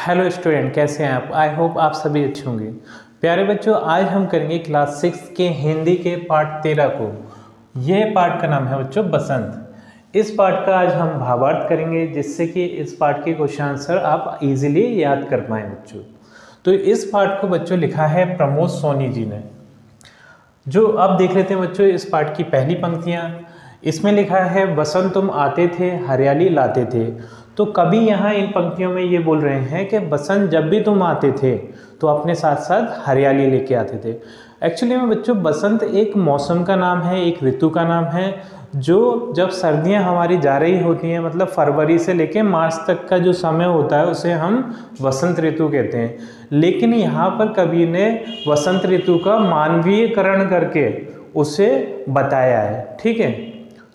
Hello student, कैसे हैं आप। आई होप आप सभी अच्छे होंगे। प्यारे बच्चों, आज हम करेंगे क्लास 6 के हिंदी के पार्ट 13 को। यह पार्ट का नाम है बच्चों बसंत। इस पार्ट का आज हम भावार्थ करेंगे, जिससे कि इस पार्ट के क्वेश्चन आंसर आप इजीली याद कर पाएँ बच्चों। तो इस पार्ट को बच्चों लिखा है प्रमोद सोनी जी ने। जो अब देख लेते हैं बच्चों इस पार्ट की पहली पंक्तियाँ। इसमें लिखा है बसंत तुम आते थे हरियाली लाते थे। तो कभी यहाँ इन पंक्तियों में ये बोल रहे हैं कि बसंत जब भी तुम आते थे तो अपने साथ साथ हरियाली लेके आते थे। एक्चुअली में बच्चों बसंत एक मौसम का नाम है, एक ऋतु का नाम है, जो जब सर्दियाँ हमारी जा रही होती हैं, मतलब फरवरी से लेके मार्च तक का जो समय होता है उसे हम वसंत ऋतु कहते हैं। लेकिन यहाँ पर कवि ने वसंत ऋतु का मानवीयकरण करके उसे बताया है। ठीक है,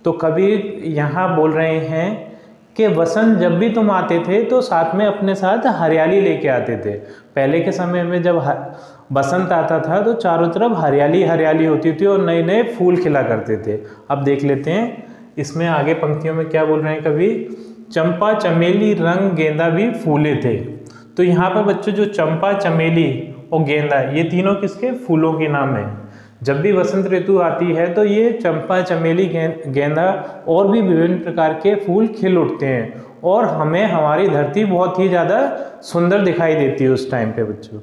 तो कवि यहाँ बोल रहे हैं कि बसंत जब भी तुम आते थे तो साथ में अपने साथ हरियाली लेके आते थे। पहले के समय में जब बसंत आता था तो चारों तरफ हरियाली हरियाली होती थी और नए नए फूल खिला करते थे। अब देख लेते हैं इसमें आगे पंक्तियों में क्या बोल रहे हैं कवि। चंपा चमेली रंग गेंदा भी फूले थे। तो यहाँ पर बच्चों जो चंपा चमेली और गेंदा, ये तीनों किसके फूलों के नाम है। जब भी वसंत ऋतु आती है तो ये चंपा चमेली गेंदा और भी विभिन्न प्रकार के फूल खिल उठते हैं और हमें हमारी धरती बहुत ही ज़्यादा सुंदर दिखाई देती है उस टाइम पे बच्चों।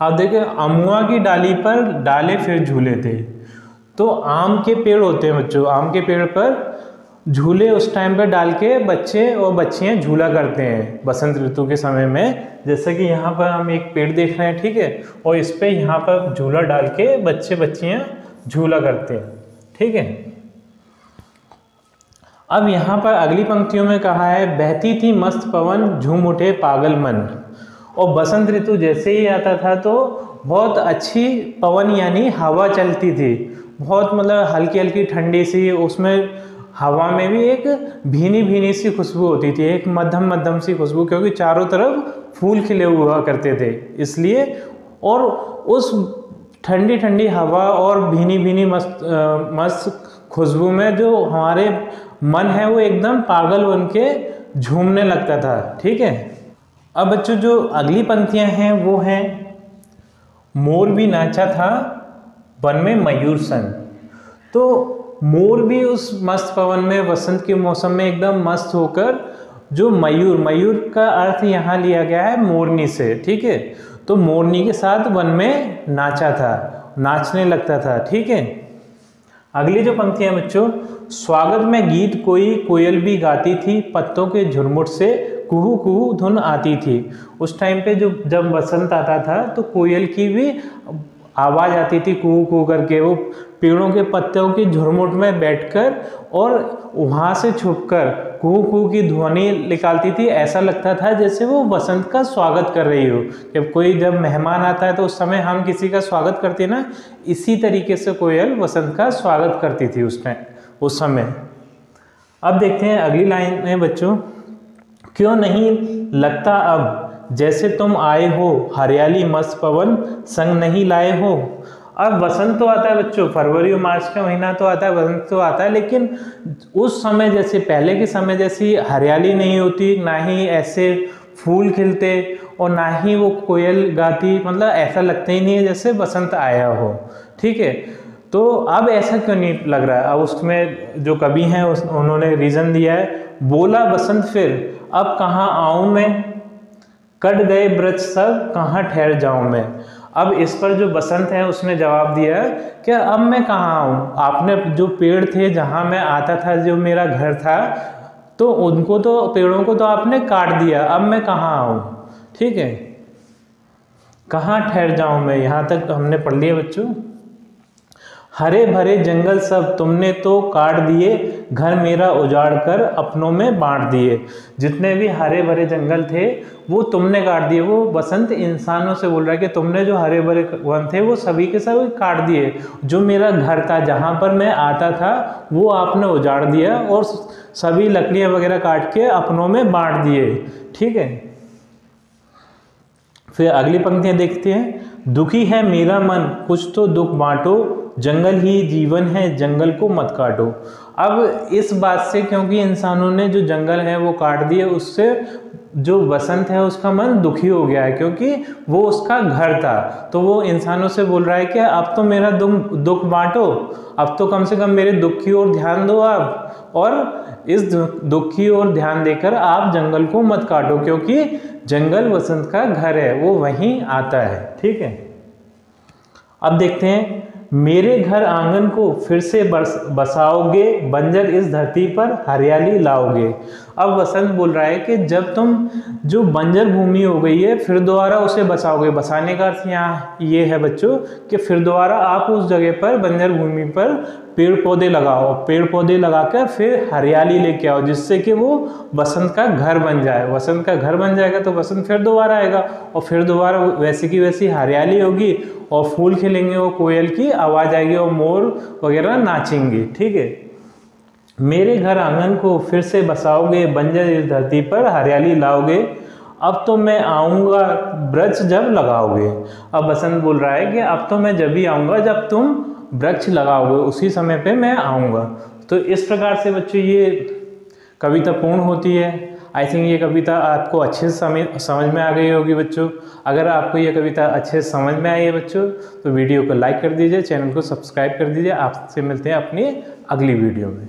आप देखें अमुआ की डाली पर डाले फिर झूले थे। तो आम के पेड़ होते हैं बच्चों, आम के पेड़ पर झूले उस टाइम पर डाल के बच्चे और बच्चियां झूला करते हैं बसंत ऋतु के समय में। जैसे कि यहाँ पर हम एक पेड़ देख रहे हैं, ठीक है, और इस पे यहाँ पर झूला डाल के बच्चे बच्चियां झूला करते हैं। ठीक है, अब यहाँ पर अगली पंक्तियों में कहा है बहती थी मस्त पवन झूम उठे पागल मन। और बसंत ऋतु जैसे ही आता था तो बहुत अच्छी पवन यानी हवा चलती थी, बहुत मतलब हल्की हल्की ठंडी सी, उसमें हवा में भी एक भीनी भीनी सी खुशबू होती थी, एक मध्यम मध्यम सी खुशबू, क्योंकि चारों तरफ फूल खिले हुआ करते थे इसलिए। और उस ठंडी ठंडी हवा और भीनी भीनी मस्त खुशबू में जो हमारे मन है वो एकदम पागल बन के झूमने लगता था। ठीक है, अब बच्चों जो अगली पंक्तियां हैं वो हैं मोर भी नाचा था वन में मयूर संग। तो मोर भी उस मस्त पवन में वसंत के मौसम में एकदम मस्त होकर जो मयूर का अर्थ यहाँ लिया गया है मोरनी से। ठीक है, तो मोरनी के साथ वन में नाचा था, नाचने लगता था। ठीक है, अगली जो पंक्तियां बच्चों, स्वागत में गीत कोई कोयल भी गाती थी पत्तों के झुरमुट से कुहू कुहू धुन आती थी। उस टाइम पे जब बसंत आता था तो कोयल की भी आवाज़ आती थी कुहू कुहू करके। वो पेड़ों के पत्तों की झुरमुट में बैठकर और वहाँ से छुपकर कुहू कुहू की ध्वनि निकालती थी। ऐसा लगता था जैसे वो बसंत का स्वागत कर रही हो। जब मेहमान आता है तो उस समय हम किसी का स्वागत करते हैं ना, इसी तरीके से कोयल बसंत का स्वागत करती थी उस समय। अब देखते हैं अगली लाइन में बच्चों, क्यों नहीं लगता अब जैसे तुम आए हो हरियाली मस्त पवन संग नहीं लाए हो। अब बसंत तो आता है बच्चों, फरवरी और मार्च का महीना तो आता है, बसंत तो आता है, लेकिन उस समय जैसे पहले के समय जैसी हरियाली नहीं होती, ना ही ऐसे फूल खिलते और ना ही वो कोयल गाती, मतलब ऐसा लगता ही नहीं है जैसे बसंत आया हो। ठीक है, तो अब ऐसा क्यों नहीं लग रहा है। अब उसमें जो कवि हैं उन्होंने रीज़न दिया है, बोला बसंत फिर अब कहाँ आऊँ मैं, कट गए वृक्ष सब कहाँ ठहर जाऊँ मैं। अब इस पर जो बसंत है उसने जवाब दिया कि अब मैं कहाँ आऊँ, आपने जो पेड़ थे जहाँ मैं आता था, जो मेरा घर था, तो उनको तो पेड़ों को तो आपने काट दिया, अब मैं कहाँ आऊँ। ठीक है, कहाँ ठहर जाऊँ मैं, यहाँ तक हमने पढ़ लिया बच्चों। हरे भरे जंगल सब तुमने तो काट दिए, घर मेरा उजाड़ कर अपनों में बांट दिए। जितने भी हरे भरे जंगल थे वो तुमने काट दिए। वो बसंत इंसानों से बोल रहा है कि तुमने जो हरे भरे वन थे वो सभी के सभी काट दिए। जो मेरा घर था जहाँ पर मैं आता था वो आपने उजाड़ दिया और सभी लकड़ियाँ वगैरह काट के अपनों में बांट दिए। ठीक है, फिर अगली पंक्तियाँ देखते हैं, दुखी है मेरा मन कुछ तो दुख बांटो, जंगल ही जीवन है जंगल को मत काटो। अब इस बात से, क्योंकि इंसानों ने जो जंगल है वो काट दिए, उससे जो बसंत है उसका मन दुखी हो गया है, क्योंकि वो उसका घर था। तो वो इंसानों से बोल रहा है कि अब तो मेरा दुख बांटो, अब तो कम से कम मेरे दुख की ओर ध्यान दो आप, और इस दुख की ओर ध्यान देकर आप जंगल को मत काटो, क्योंकि जंगल बसंत का घर है, वो वहीं आता है। ठीक है, अब देखते हैं, मेरे घर आंगन को फिर से बसाओगे, बंजर इस धरती पर हरियाली लाओगे। अब बसंत बोल रहा है कि जब तुम जो बंजर भूमि हो गई है फिर दोबारा उसे बसाओगे। बसाने का अर्थ यहाँ ये है बच्चों कि फिर दोबारा आप उस जगह पर, बंजर भूमि पर पेड़ पौधे लगाओ, पेड़ पौधे लगाकर फिर हरियाली लेके आओ, जिससे कि वो बसंत का घर बन जाए। बसंत का घर बन जाएगा तो बसंत फिर दोबारा आएगा, और फिर दोबारा वैसी की वैसी हरियाली होगी, और फूल खिलेंगे, और कोयल की आवाज़ आएगी, और मोर वगैरह नाचेंगे। ठीक है, मेरे घर आंगन को फिर से बसाओगे, बंजर इस धरती पर हरियाली लाओगे। अब तो मैं आऊँगा वृक्ष जब लगाओगे। अब बसंत बोल रहा है कि अब तो मैं जब भी आऊँगा जब तुम वृक्ष लगाओगे, उसी समय पे मैं आऊँगा। तो इस प्रकार से बच्चों ये कविता पूर्ण होती है। आई थिंक ये कविता आपको अच्छे से समझ में आ गई होगी बच्चों। अगर आपको ये कविता अच्छे से समझ में आई है बच्चों तो वीडियो को लाइक कर दीजिए, चैनल को सब्सक्राइब कर दीजिए। आपसे मिलते हैं अपनी अगली वीडियो में।